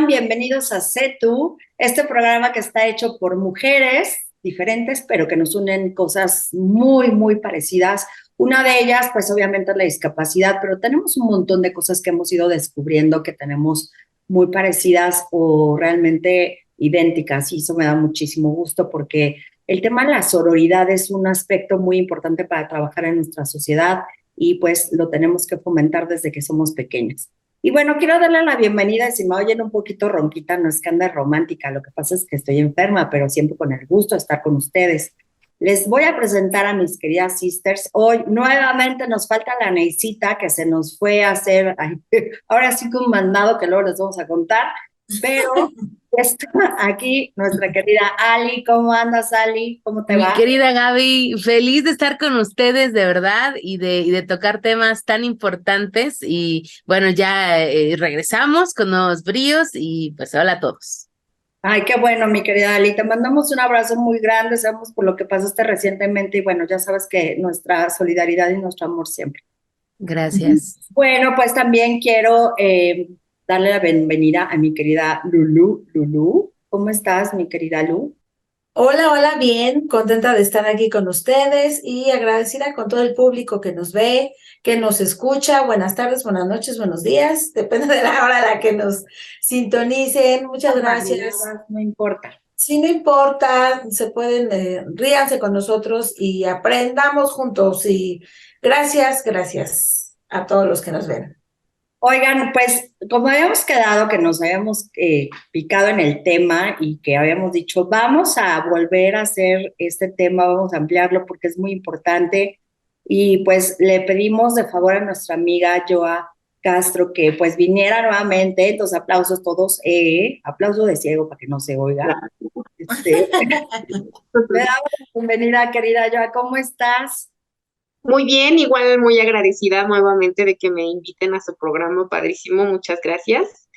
están? Bienvenidos a Sé Tú, este programa que está hecho por mujeres diferentes, pero que nos unen cosas muy parecidas. Una de ellas, pues obviamente es la discapacidad, pero tenemos un montón de cosas que hemos ido descubriendo que tenemos muy parecidas o realmente idénticas, y eso me da muchísimo gusto porque el tema de la sororidad es un aspecto muy importante para trabajar en nuestra sociedad y pues lo tenemos que fomentar desde que somos pequeñas. Y bueno, quiero darle la bienvenida, y si me oyen un poquito ronquita, no es que ande romántica, lo que pasa es que estoy enferma, pero siempre con el gusto de estar con ustedes. Les voy a presentar a mis queridas sisters. Hoy nuevamente nos falta la Neisita, que se nos fue a hacer, ahora sí que un mandado que luego les vamos a contar, pero está aquí nuestra querida Ali. ¿Cómo andas, Ali? ¿Cómo te Mi va? querida Gaby, feliz de estar con ustedes de verdad y de tocar temas tan importantes. Y bueno, ya regresamos con nuevos bríos y pues hola a todos. Ay, qué bueno, mi querida Ali. Te mandamos un abrazo muy grande. Sabemos por lo que pasaste recientemente y bueno, ya sabes que nuestra solidaridad y nuestro amor siempre. Gracias. Bueno, pues también quiero darle la bienvenida a mi querida Lulu. Lulu, ¿cómo estás, mi querida Lu? Hola, hola, bien, contenta de estar aquí con ustedes y agradecida con todo el público que nos ve, que nos escucha. Buenas tardes, buenas noches, buenos días, depende de la hora a la que nos sintonicen. Muchas Las gracias. madrugadas, no importa. Si no importa, se pueden, ríanse con nosotros y aprendamos juntos. Y gracias a todos los que nos ven. Oigan, pues como habíamos quedado que nos habíamos picado en el tema y que habíamos dicho, vamos a volver a hacer este tema, vamos a ampliarlo porque es muy importante. Y pues le pedimos de favor a nuestra amiga Joa Castro que pues viniera nuevamente. Entonces aplausos todos, aplauso de ciego para que no se oiga. Este, le damos la bienvenida, querida Joa, ¿cómo estás? Muy bien, igual muy agradecida nuevamente de que me inviten a su programa, padrísimo, muchas gracias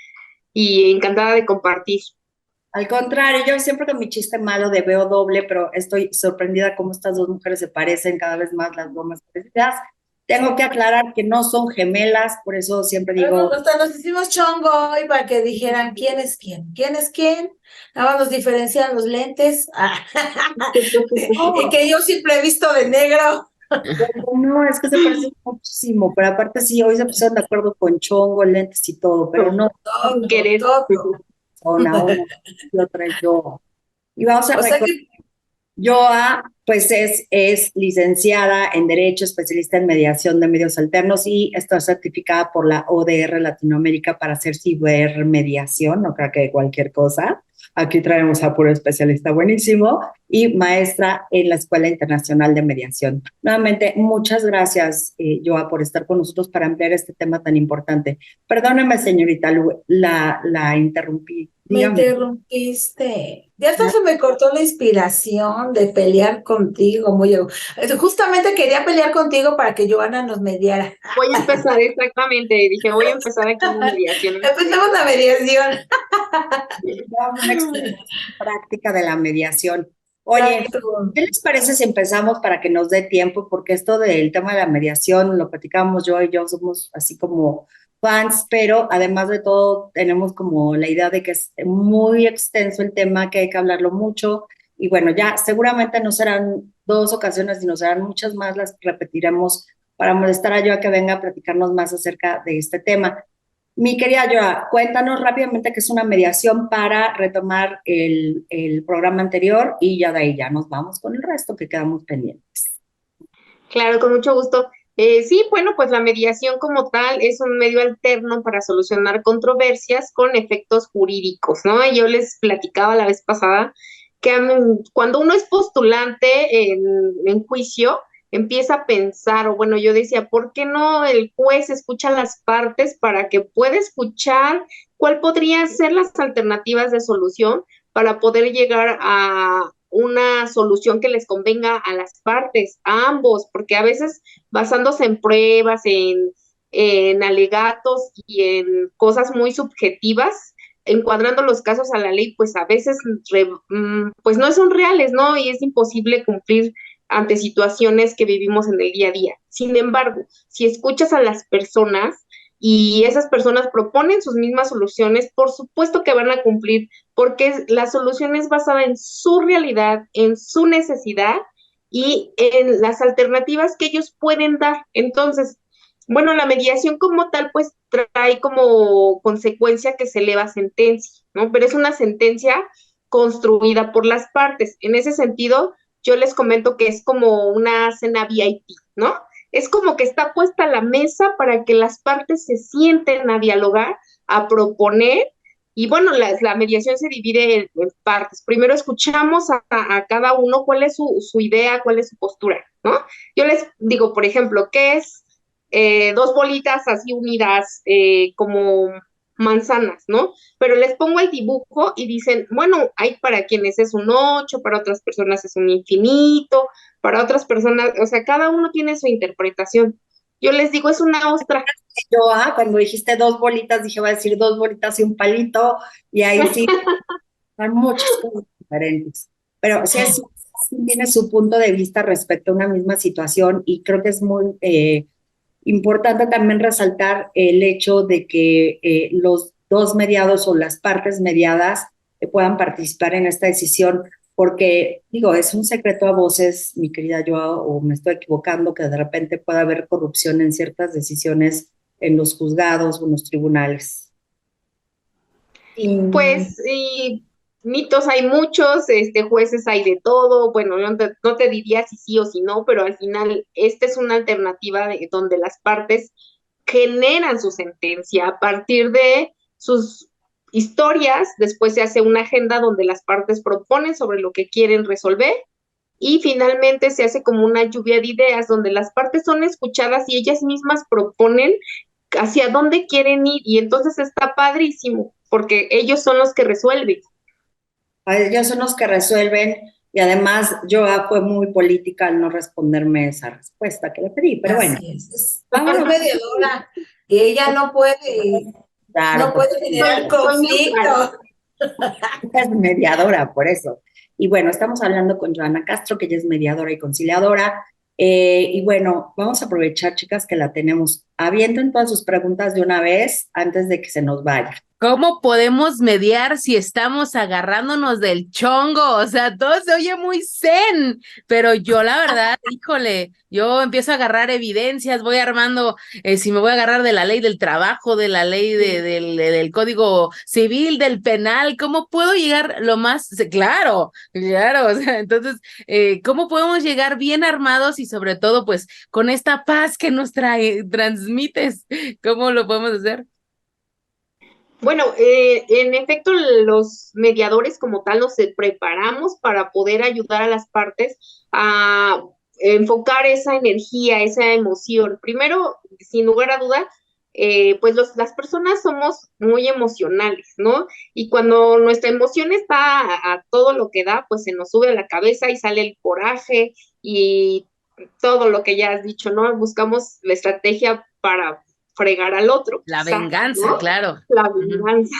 y encantada de compartir. Al contrario, yo siempre con mi chiste malo de veo doble, pero estoy sorprendida cómo estas dos mujeres se parecen cada vez más, las dos más parecidas. Tengo que aclarar que no son gemelas, por eso siempre digo, Hasta nos hicimos chongo hoy para que dijeran quién es quién, quién es quién. Nada más nos diferencian los lentes. Y no, que yo siempre he visto de negro. no, es que se parecen muchísimo, pero aparte sí, hoy se pusieron de acuerdo con chongo, lentes y todo, pero no, Sin Todo, querer. todo. una y otra es yo. Y vamos a O sea recordar. que Joa, pues es licenciada en Derecho, especialista en mediación de medios alternos y está certificada por la ODR Latinoamérica para hacer cibermediación, no creo que cualquier cosa. Aquí traemos a puro especialista buenísimo y maestra en la Escuela Internacional de Mediación. Nuevamente, muchas gracias, Joa, por estar con nosotros para ampliar este tema tan importante. Perdóneme, señorita Lu, la interrumpí. me Dígame. interrumpiste. Ya hasta se me cortó la inspiración de pelear contigo. Justamente quería pelear contigo para que Joana nos mediara. Voy a empezar exactamente, dije, voy a empezar aquí una mediación. Empezamos la mediación. Una experiencia práctica de la mediación. Oye, Exacto. ¿qué les parece si empezamos para que nos dé tiempo? Porque esto del tema de la mediación, lo platicamos yo y yo, somos así como fans, pero además de todo tenemos como la idea de que es muy extenso el tema, que hay que hablarlo mucho. Y bueno, ya seguramente no serán dos ocasiones, sino serán muchas más, las repetiremos para molestar a yo a que venga a platicarnos más acerca de este tema. Mi querida Joa, cuéntanos rápidamente qué es una mediación para retomar el programa anterior y ya de ahí ya nos vamos con el resto que quedamos pendientes. Claro, con mucho gusto. Sí, bueno, pues la mediación como tal es un medio alterno para solucionar controversias con efectos jurídicos, ¿no? Y yo les platicaba la vez pasada que cuando uno es postulante en juicio, empieza a pensar, o bueno, yo decía, ¿por qué no el juez escucha las partes para que pueda escuchar cuál podrían ser las alternativas de solución para poder llegar a una solución que les convenga a las partes, a ambos, porque a veces basándose en pruebas, en alegatos y en cosas muy subjetivas, encuadrando los casos a la ley, pues a veces pues no son reales, ¿no? Y es imposible cumplir ante situaciones que vivimos en el día a día. Sin embargo, si escuchas a las personas y esas personas proponen sus mismas soluciones, por supuesto que van a cumplir, porque la solución es basada en su realidad, en su necesidad y en las alternativas que ellos pueden dar. Entonces, bueno, la mediación como tal, pues trae como consecuencia que se eleva sentencia, ¿no? Pero es una sentencia construida por las partes. En ese sentido, yo les comento que es como una cena VIP, ¿no? Es como que está puesta la mesa para que las partes se sienten a dialogar, a proponer, y bueno, la mediación se divide en partes. Primero escuchamos a cada uno cuál es su idea, cuál es su postura, ¿no? Yo les digo, por ejemplo, ¿qué es dos bolitas así unidas como manzanas, ¿no? Pero les pongo el dibujo y dicen, bueno, hay para quienes es un 8, para otras personas es un infinito, para otras personas, o sea, cada uno tiene su interpretación. Yo les digo, es una ostra. Yo, cuando dijiste dos bolitas, dije, va a decir dos bolitas y un palito, y ahí sí, hay muchas cosas diferentes. Pero sí tiene su punto de vista respecto a una misma situación, y creo que es muy importante también resaltar el hecho de que los dos mediados o las partes mediadas puedan participar en esta decisión, porque, digo, es un secreto a voces, mi querida Joa, o me estoy equivocando, que de repente pueda haber corrupción en ciertas decisiones en los juzgados o en los tribunales. Pues, y mitos hay muchos, jueces hay de todo, bueno, no te diría si sí o si no, pero al final esta es una alternativa donde las partes generan su sentencia a partir de sus historias, después se hace una agenda donde las partes proponen sobre lo que quieren resolver y finalmente se hace como una lluvia de ideas donde las partes son escuchadas y ellas mismas proponen hacia dónde quieren ir y entonces está padrísimo porque ellos son los que resuelven. Ellos son los que resuelven, y además Joa fue muy política al no responderme esa respuesta que le pedí, pero bueno. Así es mediadora y ella no puede, Claro, no puede generar conflicto. es mediadora, por eso. Y bueno, estamos hablando con Joana Castro, que ella es mediadora y conciliadora. Y bueno, vamos a aprovechar, chicas, que la tenemos. Avienten todas sus preguntas de una vez antes de que se nos vaya. ¿Cómo podemos mediar si estamos agarrándonos del chongo? O sea, todo se oye muy zen, pero yo la verdad, híjole, yo empiezo a agarrar evidencias, voy armando, si me voy a agarrar de la ley del trabajo, de la ley del código civil, del penal, ¿cómo puedo llegar lo más? Claro, o sea, entonces, ¿cómo podemos llegar bien armados y sobre todo, pues, con esta paz que nos transmites? ¿Cómo lo podemos hacer? Bueno, en efecto, los mediadores como tal nos preparamos para poder ayudar a las partes a enfocar esa energía, esa emoción. Primero, sin lugar a duda, pues las personas somos muy emocionales, ¿no? Y cuando nuestra emoción está a todo lo que da, pues se nos sube a la cabeza y sale el coraje y todo lo que ya has dicho, ¿no? Buscamos la estrategia para fregar al otro. La quizá, venganza, ¿no? claro. La venganza.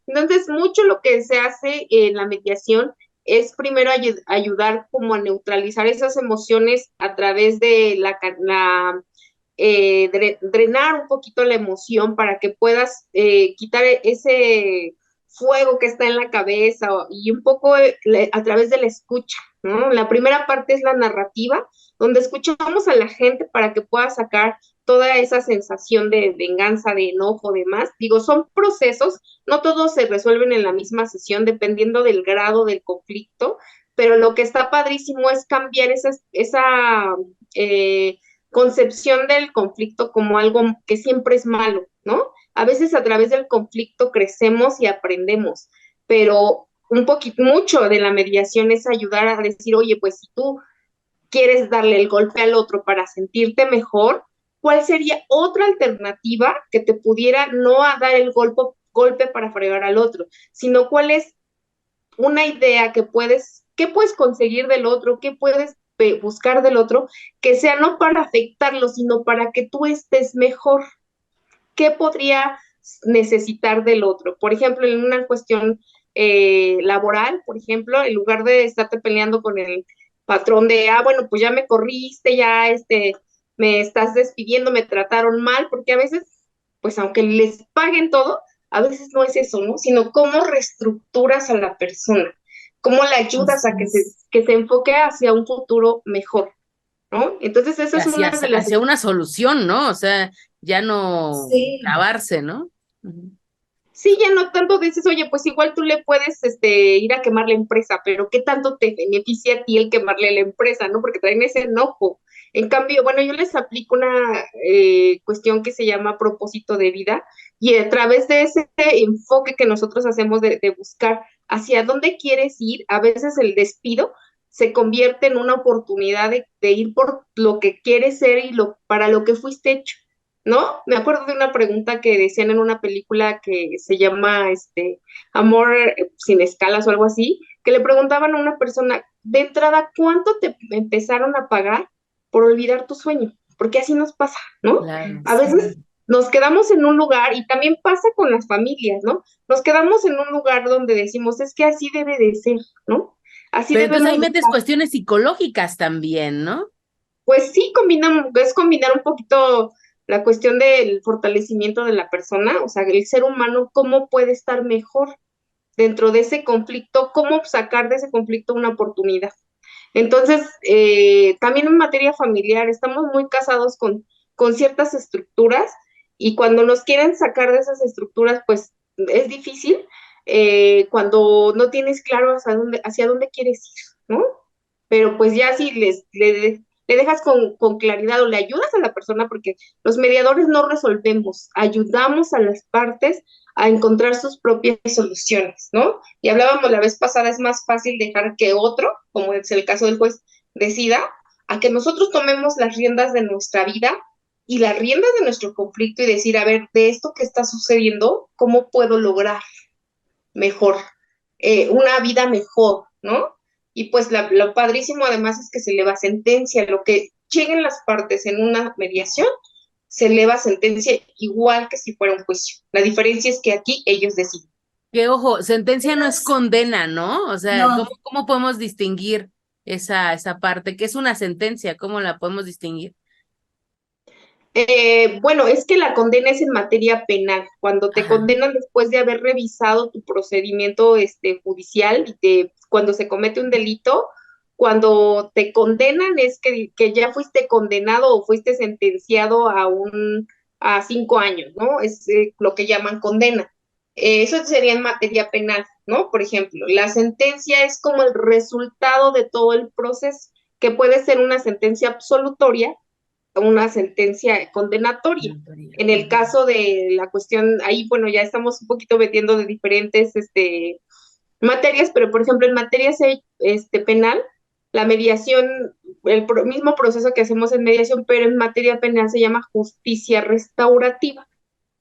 Entonces, mucho lo que se hace en la mediación es primero ayudar como a neutralizar esas emociones a través de drenar un poquito la emoción para que puedas quitar ese fuego que está en la cabeza y un poco a través de la escucha, ¿no? La primera parte es la narrativa, donde escuchamos a la gente para que pueda sacar toda esa sensación de venganza, de enojo, demás. Digo, son procesos, no todos se resuelven en la misma sesión, dependiendo del grado del conflicto, pero lo que está padrísimo es cambiar esa concepción del conflicto como algo que siempre es malo, ¿no? A veces a través del conflicto crecemos y aprendemos, pero un poquito, mucho de la mediación es ayudar a decir, oye, pues si tú quieres darle el golpe al otro para sentirte mejor, ¿cuál sería otra alternativa que te pudiera no a dar el golpe para fregar al otro, sino cuál es una idea qué puedes conseguir del otro, qué puedes buscar del otro, que sea no para afectarlo, sino para que tú estés mejor? ¿Qué podría necesitar del otro? Por ejemplo, en una cuestión laboral, por ejemplo, en lugar de estarte peleando con el patrón de, bueno, pues ya me corriste, ya me estás despidiendo, me trataron mal, porque a veces pues aunque les paguen todo, a veces no es eso, ¿no? Sino cómo reestructuras a la persona, cómo le ayudas a que se enfoque hacia un futuro mejor, ¿no? Entonces, esa es una de las... Hacia una solución, ¿no? O sea, ya no Sí. clavarse, ¿no? Ujú. Sí, ya no tanto dices, oye, pues igual tú le puedes ir a quemar la empresa, pero ¿qué tanto te beneficia a ti el quemarle la empresa, no? Porque traen ese enojo. En cambio, bueno, yo les aplico una cuestión que se llama propósito de vida y a través de ese enfoque que nosotros hacemos de buscar hacia dónde quieres ir, a veces el despido se convierte en una oportunidad de ir por lo que quieres ser y para lo que fuiste hecho. ¿No? Me acuerdo de una pregunta que decían en una película que se llama Amor sin escalas o algo así, que le preguntaban a una persona, de entrada, ¿cuánto te empezaron a pagar por olvidar tu sueño? Porque así nos pasa, ¿no? Claro. A veces nos quedamos en un lugar, y también pasa con las familias, ¿no? Nos quedamos en un lugar donde decimos, es que así debe de ser, ¿no? Así Pero entonces debemos ahí de metes estar. cuestiones psicológicas también, ¿no? Pues sí, es combinar un poquito la cuestión del fortalecimiento de la persona, o sea, el ser humano, cómo puede estar mejor dentro de ese conflicto, cómo sacar de ese conflicto una oportunidad. Entonces, también en materia familiar, estamos muy casados con ciertas estructuras y cuando nos quieren sacar de esas estructuras, pues es difícil cuando no tienes claro hacia dónde quieres ir, ¿no? Pero pues ya si le dejas con claridad o le ayudas a la persona, porque los mediadores no resolvemos, ayudamos a las partes a encontrar sus propias soluciones, ¿no? Y hablábamos la vez pasada, es más fácil dejar que otro, como es el caso del juez, decida, a que nosotros tomemos las riendas de nuestra vida y las riendas de nuestro conflicto y decir, a ver, de esto que está sucediendo, ¿cómo puedo lograr mejor, una vida mejor, ¿no? Y pues lo padrísimo además es que se eleva sentencia, lo que lleguen las partes en una mediación, se eleva sentencia igual que si fuera un juicio. La diferencia es que aquí ellos deciden. Que ojo, sentencia no es condena, ¿no? O sea, No, ¿cómo podemos distinguir esa parte? ¿Qué es una sentencia? ¿Cómo la podemos distinguir? Bueno, es que la condena es en materia penal. Cuando te Ajá. condenan después de haber revisado tu procedimiento judicial cuando se comete un delito, cuando te condenan es que ya fuiste condenado o fuiste sentenciado a 5 años, ¿no? Es lo que llaman condena. Eso sería en materia penal, ¿no? Por ejemplo, la sentencia es como el resultado de todo el proceso, que puede ser una sentencia absolutoria, una sentencia condenatoria. En el caso de la cuestión, ahí, bueno, ya estamos un poquito metiendo de diferentes materias, pero por ejemplo, en materia penal, la mediación, mismo proceso que hacemos en mediación, pero en materia penal se llama justicia restaurativa,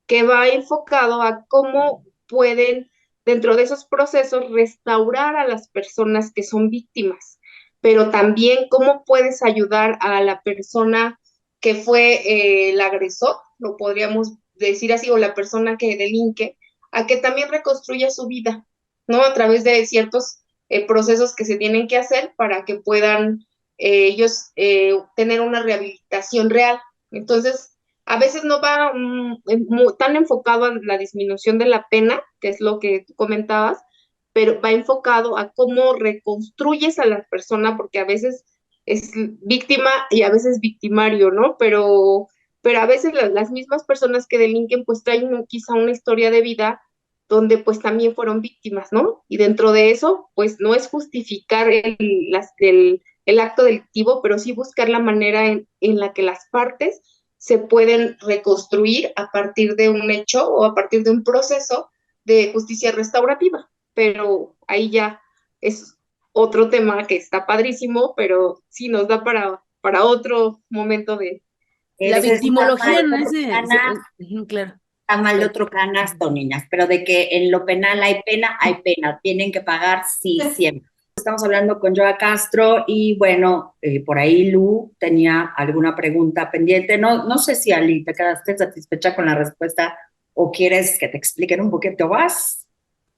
que va enfocado a cómo pueden, dentro de esos procesos, restaurar a las personas que son víctimas, pero también cómo puedes ayudar a la persona que fue el agresor, lo podríamos decir así, o la persona que delinque, a que también reconstruya su vida, ¿no? A través de ciertos procesos que se tienen que hacer para que puedan ellos tener una rehabilitación real. Entonces, a veces no va tan enfocado a la disminución de la pena, que es lo que tú comentabas, pero va enfocado a cómo reconstruyes a la persona, porque a veces es víctima y a veces victimario, ¿no? Pero a veces las mismas personas que delinquen pues traen quizá una historia de vida donde pues también fueron víctimas, ¿no? Y dentro de eso pues no es justificar el acto delictivo, pero sí buscar la manera en la que las partes se pueden reconstruir a partir de un hecho o a partir de un proceso de justicia restaurativa. Pero ahí ya es otro tema que está padrísimo, pero sí nos da para otro momento de... La Ese está mal victimología de no es otro claro. está mal de otro canasto, niñas, pero de que en lo penal hay pena, tienen que pagar, sí, siempre. Estamos hablando con Joa Castro y bueno, por ahí Lu tenía alguna pregunta pendiente. No sé si Ali, te quedaste satisfecha con la respuesta o quieres que te expliquen un poquito más.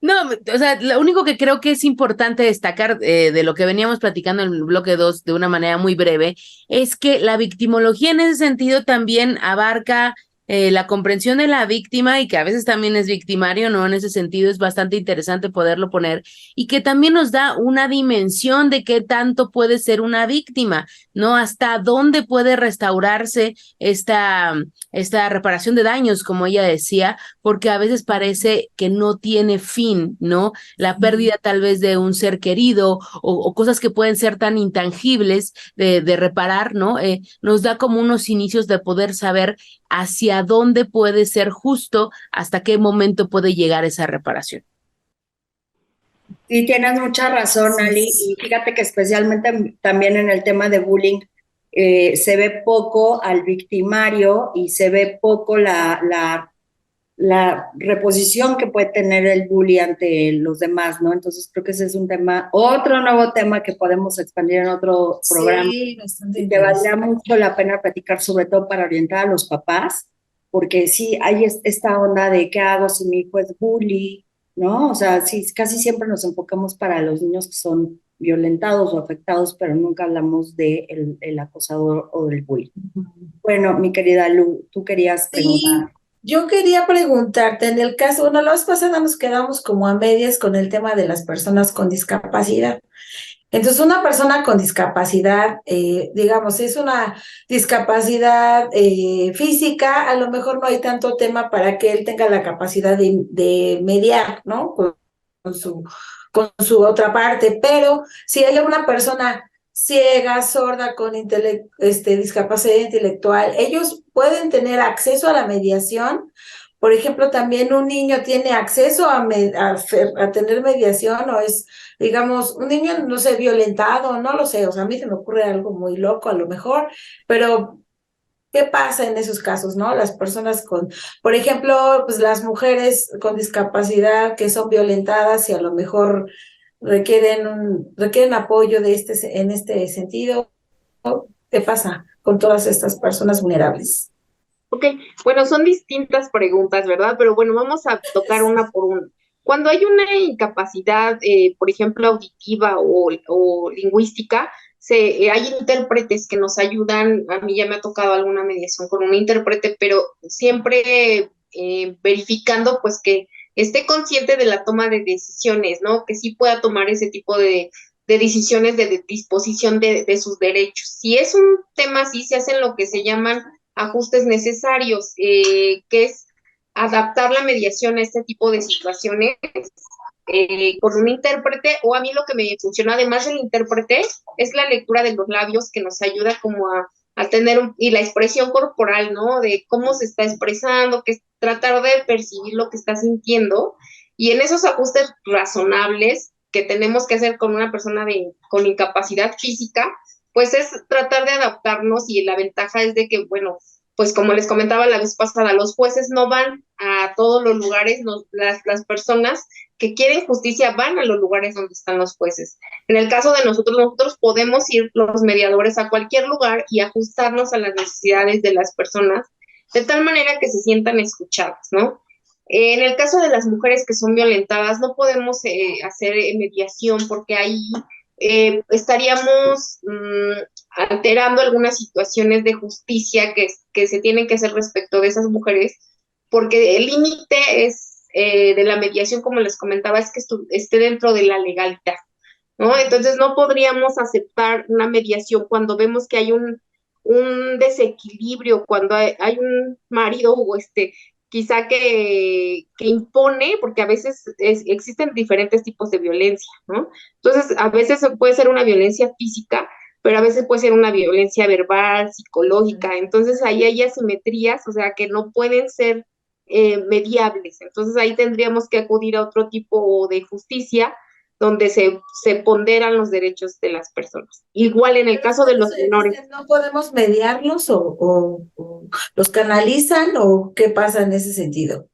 No, o sea, lo único que creo que es importante destacar de lo que veníamos platicando en el bloque 2 de una manera muy breve es que la victimología en ese sentido también abarca la comprensión de la víctima y que a veces también es victimario, ¿no? En ese sentido es bastante interesante poderlo poner y que también nos da una dimensión de qué tanto puede ser una víctima, ¿no? Hasta dónde puede restaurarse esta reparación de daños, como ella decía, porque a veces parece que no tiene fin, ¿no? La pérdida tal vez de un ser querido o cosas que pueden ser tan intangibles de reparar, ¿no? Nos da como unos inicios de poder saber hacia dónde puede ser justo, hasta qué momento puede llegar esa reparación. Sí, tienes mucha razón, Ali, y fíjate que especialmente también en el tema de bullying se ve poco al victimario y se ve poco la reposición que puede tener el bully ante los demás, ¿no? Entonces creo que ese es un tema, otro nuevo tema que podemos expandir en otro programa Sí, bastante y que valdría interesante. mucho la pena platicar, sobre todo para orientar a los papás, porque sí hay esta onda de qué hago si mi hijo es bully, ¿no? O sea, sí, casi siempre nos enfocamos para los niños que son violentados o afectados, pero nunca hablamos de el acosador o del bully. Bueno, mi querida Lu, tú querías preguntar. Sí, yo quería preguntarte, en el caso, bueno, la vez pasada nos quedamos como a medias con el tema de las personas con discapacidad. Entonces, una persona con discapacidad, digamos, si es una discapacidad física, a lo mejor no hay tanto tema para que él tenga la capacidad de mediar, ¿no? Con su, con su otra parte, pero si hay una persona ciega, sorda, con discapacidad intelectual, ellos pueden tener acceso a la mediación. Por ejemplo, también un niño tiene acceso a tener mediación o es, digamos, un niño, no sé, violentado, no lo sé, o sea, a mí se me ocurre algo muy loco a lo mejor, pero ¿qué pasa en esos casos, no? Las personas con, por ejemplo, pues las mujeres con discapacidad que son violentadas y a lo mejor requieren apoyo en este sentido. ¿Qué pasa con todas estas personas vulnerables? Ok, bueno, son distintas preguntas, ¿verdad? Pero bueno, vamos a tocar una por una. Cuando hay una incapacidad, por ejemplo, auditiva o lingüística, hay intérpretes que nos ayudan. A mí ya me ha tocado alguna mediación con un intérprete, pero siempre verificando pues que esté consciente de la toma de decisiones, ¿no? Que sí pueda tomar ese tipo de decisiones de disposición de sus derechos. Si es un tema así, se hacen lo que se llaman ajustes necesarios, que es adaptar la mediación a este tipo de situaciones con un intérprete, o a mí lo que me funciona además del intérprete es la lectura de los labios, que nos ayuda como a tener, y la expresión corporal, ¿no? De cómo se está expresando, que es tratar de percibir lo que está sintiendo, y en esos ajustes razonables que tenemos que hacer con una persona con incapacidad física, pues es tratar de adaptarnos, y la ventaja es de que, bueno, pues como les comentaba la vez pasada, los jueces no van a todos los lugares, las personas que quieren justicia van a los lugares donde están los jueces. En el caso de nosotros podemos ir los mediadores a cualquier lugar y ajustarnos a las necesidades de las personas de tal manera que se sientan escuchadas, ¿no? En el caso de las mujeres que son violentadas, no podemos hacer mediación porque ahí estaríamos alterando algunas situaciones de justicia que se tienen que hacer respecto de esas mujeres, porque el límite es de la mediación, como les comentaba, es que esté dentro de la legalidad, ¿no? Entonces no podríamos aceptar una mediación cuando vemos que hay un desequilibrio, cuando hay un marido o quizá que impone, porque a veces existen diferentes tipos de violencia, ¿no? Entonces, a veces puede ser una violencia física, pero a veces puede ser una violencia verbal, psicológica. Entonces, ahí hay asimetrías, o sea, que no pueden ser mediables. Entonces, ahí tendríamos que acudir a otro tipo de justicia donde se ponderan los derechos de las personas. Igual en el Pero caso de los ustedes menores. no podemos mediarlos o los canalizan o qué pasa en ese sentido.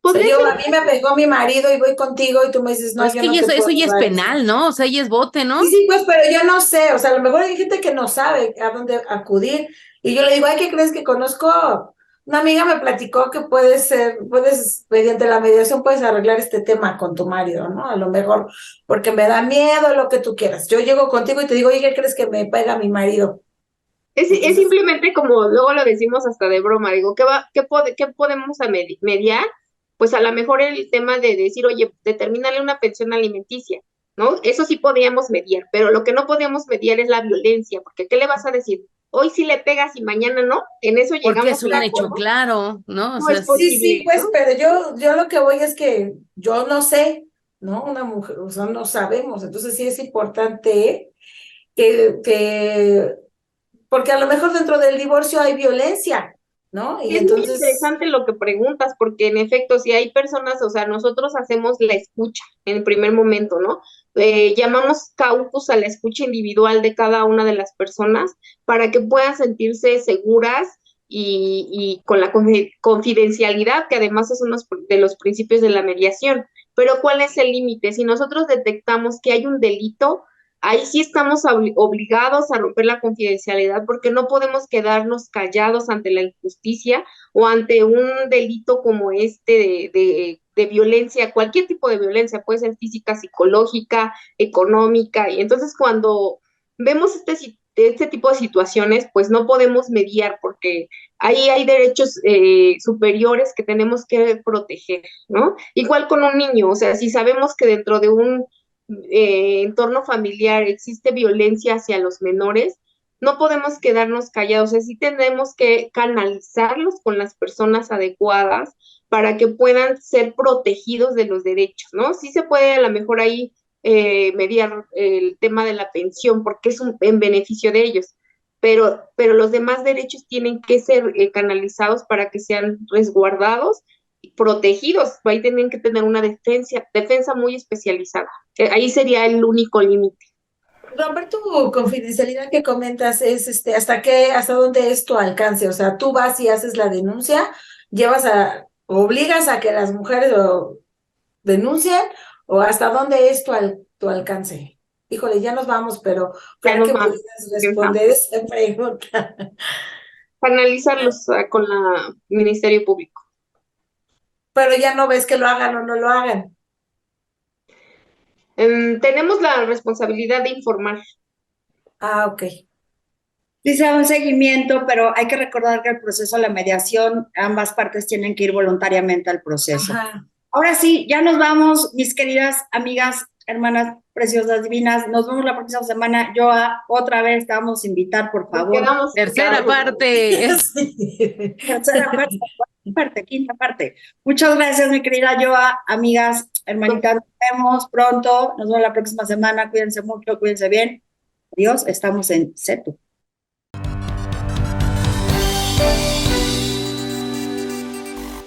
O sea, Podría a mí me pegó mi marido y voy contigo y tú me dices, No, no, es yo que no ya te eso puedo ya es dar esto. penal, ¿no? O sea, ya es bote, ¿no? Sí, sí, pues, pero yo no sé, o sea, a lo mejor hay gente que no sabe a dónde acudir. Y yo le digo, ay, ¿qué crees que conozco? Una amiga me platicó que mediante la mediación puedes arreglar este tema con tu marido, ¿no? A lo mejor porque me da miedo, lo que tú quieras. Yo llego contigo y te digo, oye, ¿qué crees que me pega mi marido? Es Entonces, simplemente como luego lo decimos hasta de broma, digo, ¿qué podemos mediar? Pues a lo mejor el tema de decir, oye, determinarle una pensión alimenticia, ¿no? Eso sí podríamos mediar, pero lo que no podríamos mediar es la violencia, porque ¿qué le vas a decir? Hoy sí le pegas y mañana no, en eso Porque es llegamos a un un hecho acuerdo, claro, ¿no? O no sea, es sí, sí, posible, pues, ¿no? pero yo lo que voy es que yo no sé, ¿no? Una mujer, o sea, no sabemos, entonces sí es importante que porque a lo mejor dentro del divorcio hay violencia, ¿no? Y Es muy entonces, interesante lo que preguntas, porque en efecto, si hay personas, o sea, nosotros hacemos la escucha en el primer momento, ¿no? Llamamos caucus a la escucha individual de cada una de las personas para que puedan sentirse seguras y con la confidencialidad, que además es uno de los principios de la mediación. Pero ¿cuál es el límite? Si nosotros detectamos que hay un delito, ahí sí estamos obligados a romper la confidencialidad porque no podemos quedarnos callados ante la injusticia o ante un delito como este de violencia, cualquier tipo de violencia, puede ser física, psicológica, económica. Y entonces cuando vemos este tipo de situaciones, pues no podemos mediar porque ahí hay derechos superiores que tenemos que proteger, ¿no? Igual con un niño, o sea, si sabemos que dentro de un entorno familiar existe violencia hacia los menores, no podemos quedarnos callados, es decir, tenemos que canalizarlos con las personas adecuadas para que puedan ser protegidos de los derechos, ¿no? Sí se puede a lo mejor ahí mediar el tema de la pensión porque es en beneficio de ellos, pero los demás derechos tienen que ser canalizados para que sean resguardados protegidos, ahí tienen que tener una defensa muy especializada. Ahí sería el único límite. romper tu confidencialidad que comentas es hasta dónde es tu alcance. O sea, tú vas y haces la denuncia, obligas a que las mujeres denuncien, o hasta dónde es tu alcance. Híjole, ya nos vamos, pero Ya ojalá nos que vamos, pudieras responder esa pregunta. canalizarlos con la Ministerio Público. Pero ya no ves que lo hagan o no lo hagan. Tenemos la responsabilidad de informar. Ah, ok. Sí se da un seguimiento, pero hay que recordar que el proceso de la mediación, ambas partes tienen que ir voluntariamente al proceso. Ajá. Ahora sí, ya nos vamos, mis queridas amigas, hermanas preciosas, divinas. Nos vemos la próxima semana. Otra vez te vamos a invitar, por Nos favor. quedamos tercera picados. parte. Sí. Tercera parte, cuarta parte, quinta parte. Muchas gracias, mi querida Joa. Amigas, hermanitas, nos vemos pronto. Nos vemos la próxima semana. Cuídense mucho, cuídense bien. Adiós, estamos en CETU.